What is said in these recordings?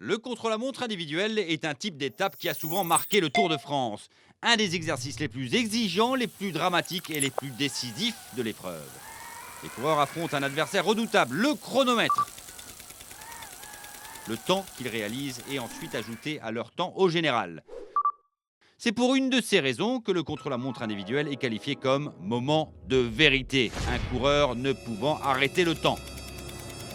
Le contre-la-montre individuel est un type d'étape qui a souvent marqué le Tour de France. Un des exercices les plus exigeants, les plus dramatiques et les plus décisifs de l'épreuve. Les coureurs affrontent un adversaire redoutable, le chronomètre. Le temps qu'ils réalisent est ensuite ajouté à leur temps au général. C'est pour une de ces raisons que le contre-la-montre individuel est qualifié comme moment de vérité, un coureur ne pouvant arrêter le temps.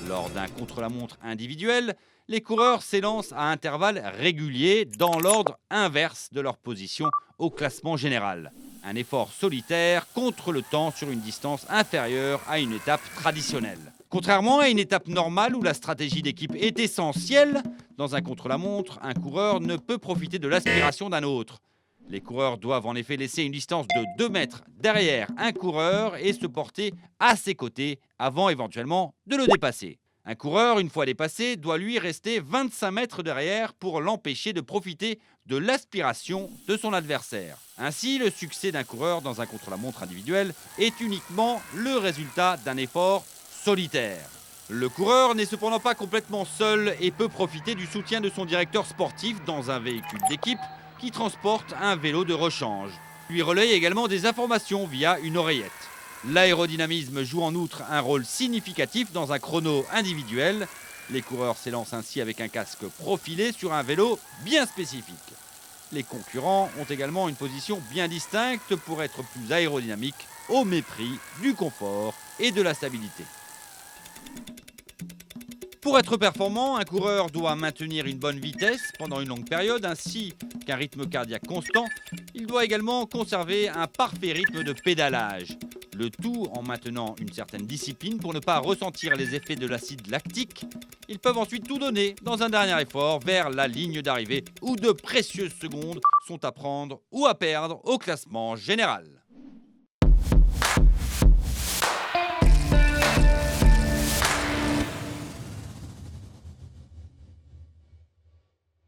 Lors d'un contre-la-montre individuel, les coureurs s'élancent à intervalles réguliers dans l'ordre inverse de leur position au classement général. Un effort solitaire contre le temps sur une distance inférieure à une étape traditionnelle. Contrairement à une étape normale où la stratégie d'équipe est essentielle, dans un contre-la-montre, un coureur ne peut profiter de l'aspiration d'un autre. Les coureurs doivent en effet laisser une distance de 2 mètres derrière un coureur et se porter à ses côtés avant éventuellement de le dépasser. Un coureur, une fois dépassé, doit lui rester 25 mètres derrière pour l'empêcher de profiter de l'aspiration de son adversaire. Ainsi, le succès d'un coureur dans un contre-la-montre individuel est uniquement le résultat d'un effort solitaire. Le coureur n'est cependant pas complètement seul et peut profiter du soutien de son directeur sportif dans un véhicule d'équipe qui transporte un vélo de rechange. Lui relaye également des informations via une oreillette. L'aérodynamisme joue en outre un rôle significatif dans un chrono individuel. Les coureurs s'élancent ainsi avec un casque profilé sur un vélo bien spécifique. Les concurrents ont également une position bien distincte pour être plus aérodynamiques au mépris du confort et de la stabilité. Pour être performant, un coureur doit maintenir une bonne vitesse pendant une longue période ainsi qu'un rythme cardiaque constant. Il doit également conserver un parfait rythme de pédalage. Le tout en maintenant une certaine discipline pour ne pas ressentir les effets de l'acide lactique. Ils peuvent ensuite tout donner dans un dernier effort vers la ligne d'arrivée où de précieuses secondes sont à prendre ou à perdre au classement général.